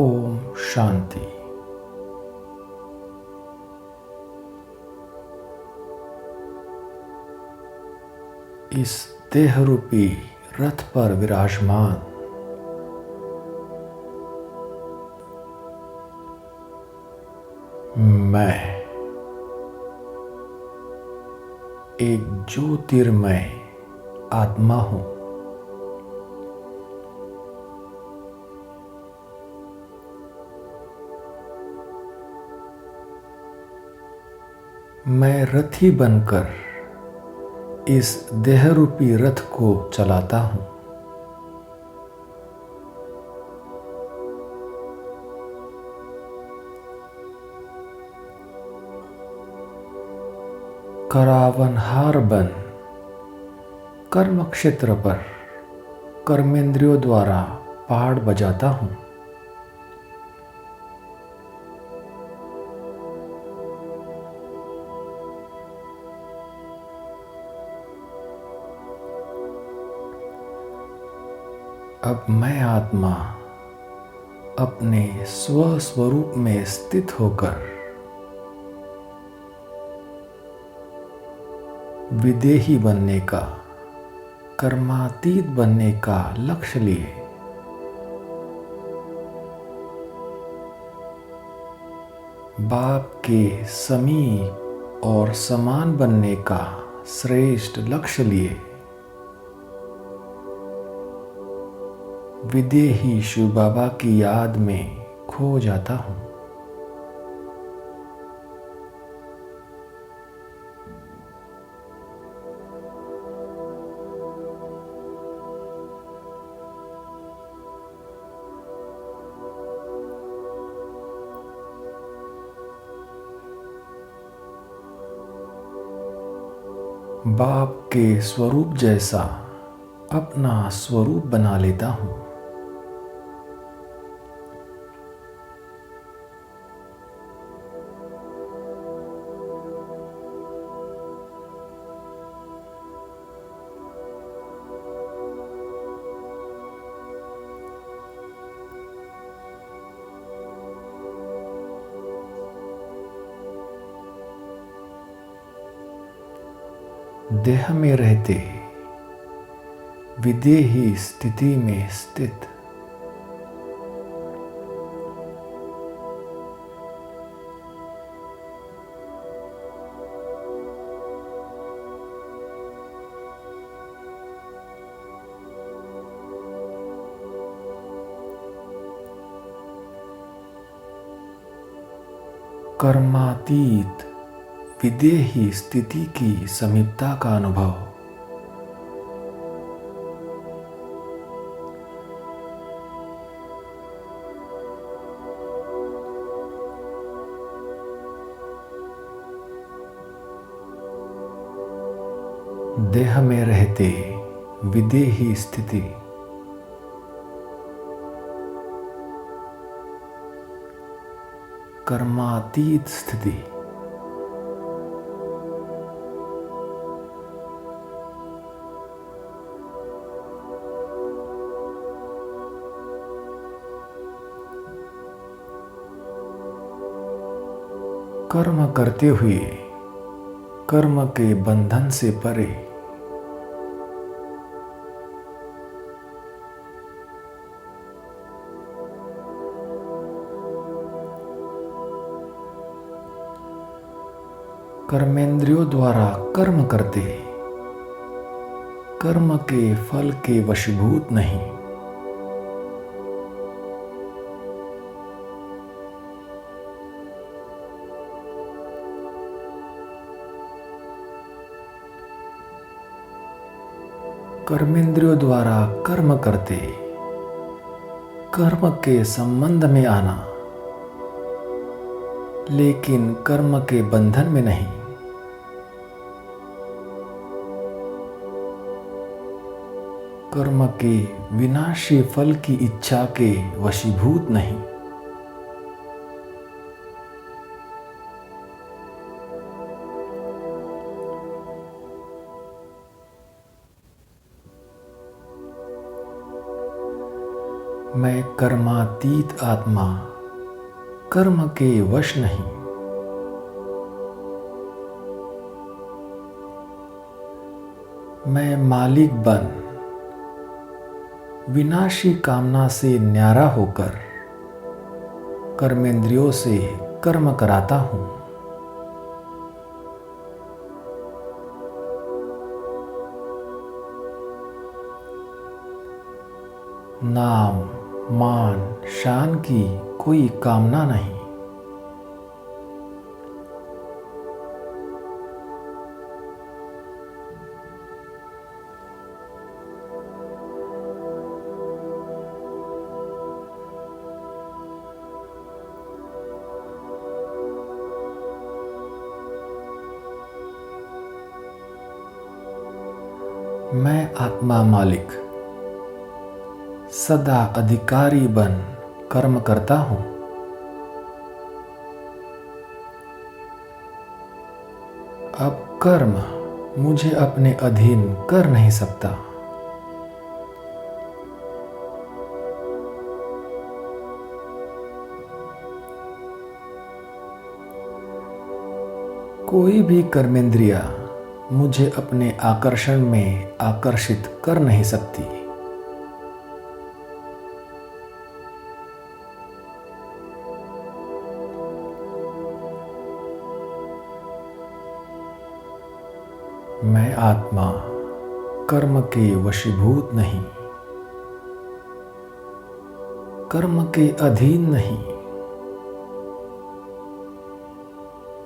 ओम शांति। इस देह रूपी रथ पर विराजमान मैं एक ज्योतिर्मय आत्मा हूं। मैं रथी बनकर इस देह रूपी रथ को चलाता हूं। करावनहार बन कर्म क्षेत्र पर कर्मेंद्रियों द्वारा पहाड़ बजाता हूं। अब मैं आत्मा अपने स्वस्वरूप में स्थित होकर विदेही बनने का, कर्मातीत बनने का लक्ष्य लिए बाप के समीप और समान बनने का श्रेष्ठ लक्ष्य लिए विदेही शिव बाबा की याद में खो जाता हूं। बाप के स्वरूप जैसा अपना स्वरूप बना लेता हूं। देह में रहते विदेही स्थिति में स्थित कर्मातीत विदेही स्थिति की समीपता का अनुभव देह में रहते विदेही स्थिति कर्मातीत स्थिति कर्म करते हुए कर्म के बंधन से परे कर्मेंद्रियों द्वारा कर्म करते कर्म के फल के वशीभूत नहीं। कर्मेंद्रियों द्वारा कर्म करते कर्म के संबंध में आना, लेकिन कर्म के बंधन में नहीं। कर्म के विनाशी फल की इच्छा के वशीभूत नहीं। मैं कर्मातीत आत्मा, कर्म के वश नहीं। मैं मालिक बन विनाशी कामना से न्यारा होकर कर्मेंद्रियों से कर्म कराता हूँ। नाम मान शान की कोई कामना नहीं। मैं आत्मा मालिक सदा अधिकारी बन कर्म करता हूँ। अब कर्म मुझे अपने अधीन कर नहीं सकता। कोई भी कर्मेंद्रिया मुझे अपने आकर्षण में आकर्षित कर नहीं सकती। मैं आत्मा कर्म के वशीभूत नहीं, कर्म के अधीन नहीं,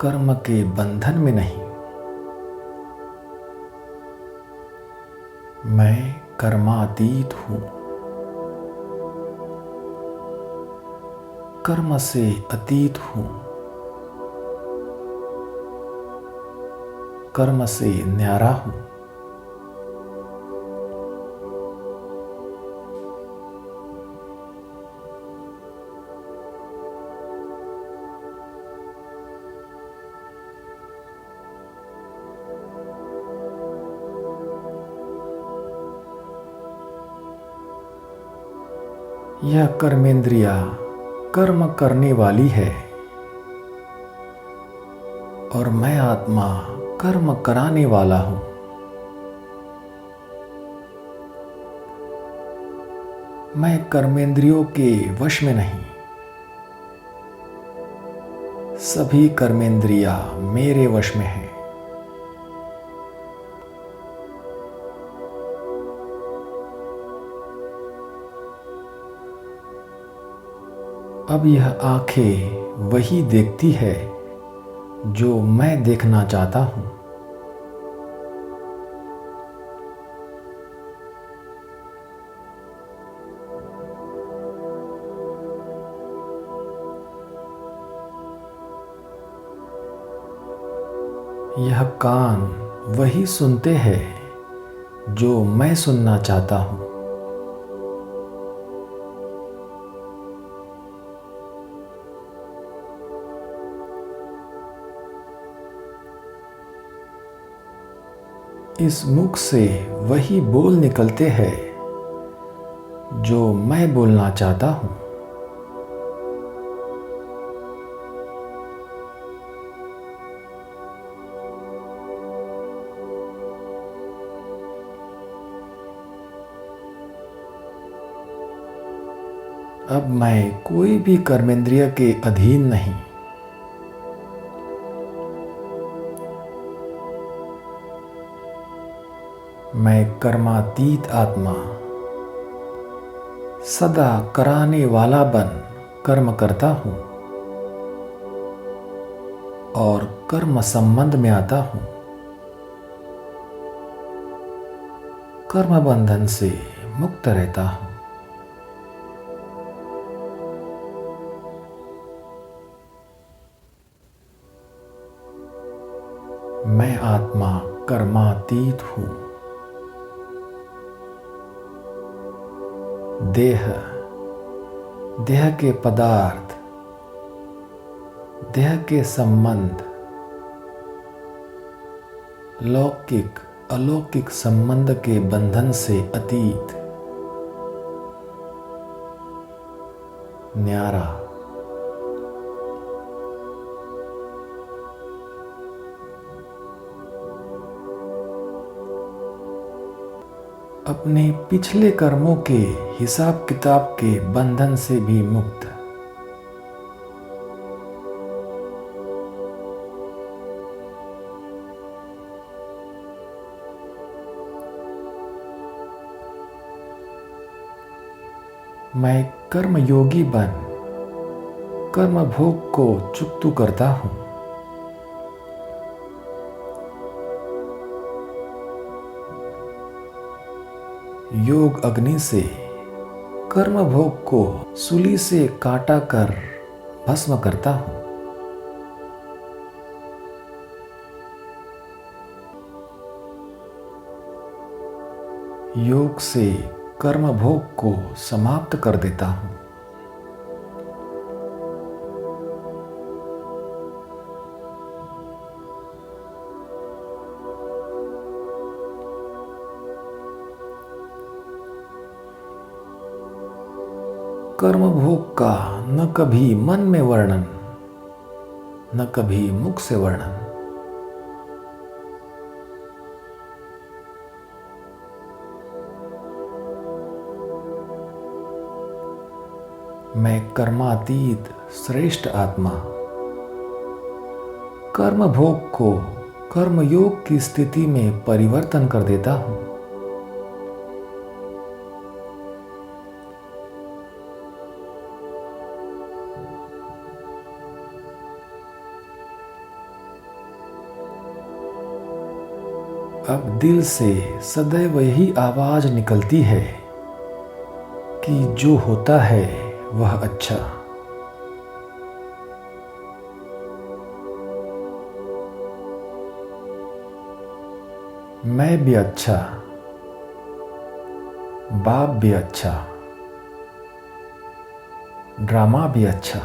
कर्म के बंधन में नहीं। मैं कर्मातीत हूँ, कर्म से अतीत हूँ, कर्म से न्यारा हूँ। यह कर्मेंद्रिया कर्म करने वाली है और मैं आत्मा कर्म कराने वाला हूँ। मैं कर्मेंद्रियों के वश में नहीं। सभी कर्मेंद्रिया मेरे वश में हैं। अब यह आंखें वही देखती है जो मैं देखना चाहता हूँ। यह कान वही सुनते हैं जो मैं सुनना चाहता हूँ। इस मुख से वही बोल निकलते हैं जो मैं बोलना चाहता हूँ। अब मैं कोई भी कर्मेंद्रिय के अधीन नहीं। मैं कर्मातीत आत्मा सदा कराने वाला बन कर्म करता हूँ और कर्म संबंध में आता हूँ। कर्म बंधन से मुक्त रहता हूँ। मैं आत्मा कर्मातीत हूँ। देह, देह के पदार्थ, देह के संबंध, लौकिक अलौकिक संबंध के बंधन से अतीत। न्यारा। अपने पिछले कर्मों के हिसाब किताब के बंधन से भी मुक्त। मैं कर्मयोगी बन कर्म भोग को चुकतू करता हूँ। योग अग्नि से कर्म भोग को सूली से काटा कर भस्म करता हूँ। योग से कर्म भोग को समाप्त कर देता हूँ। कर्म भोग का न कभी मन में वर्णन, न कभी मुख से वर्णन। मैं कर्मातीत श्रेष्ठ आत्मा कर्म भोग को कर्मयोग की स्थिति में परिवर्तन कर देता हूँ। अब दिल से सदैव यही आवाज निकलती है कि जो होता है वह अच्छा। मैं भी अच्छा, बाप भी अच्छा, ड्रामा भी अच्छा।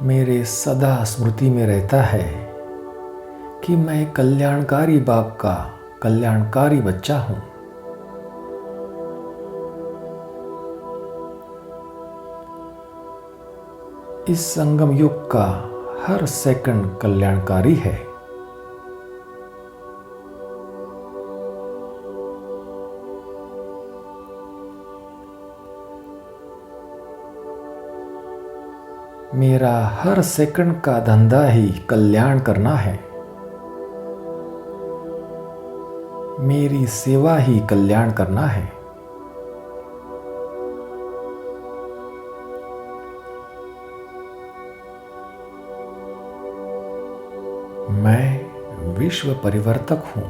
मेरे सदा स्मृति में रहता है कि मैं कल्याणकारी बाप का कल्याणकारी बच्चा हूं। इस संगम युग का हर सेकंड कल्याणकारी है। मेरा हर सेकंड का धंधा ही कल्याण करना है। मेरी सेवा ही कल्याण करना है। मैं विश्व परिवर्तक हूं।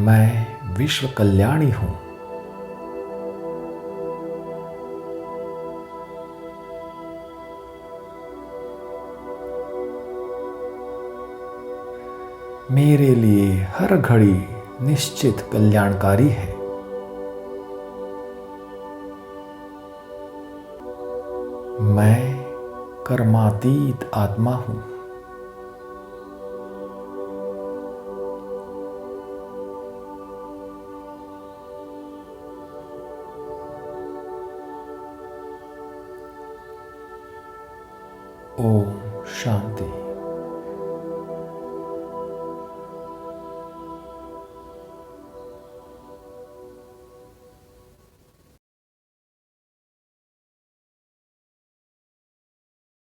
मैं विश्व कल्याणी हूं। मेरे लिए हर घड़ी निश्चित कल्याणकारी है। मैं कर्मातीत आत्मा हूं। ओम शांति।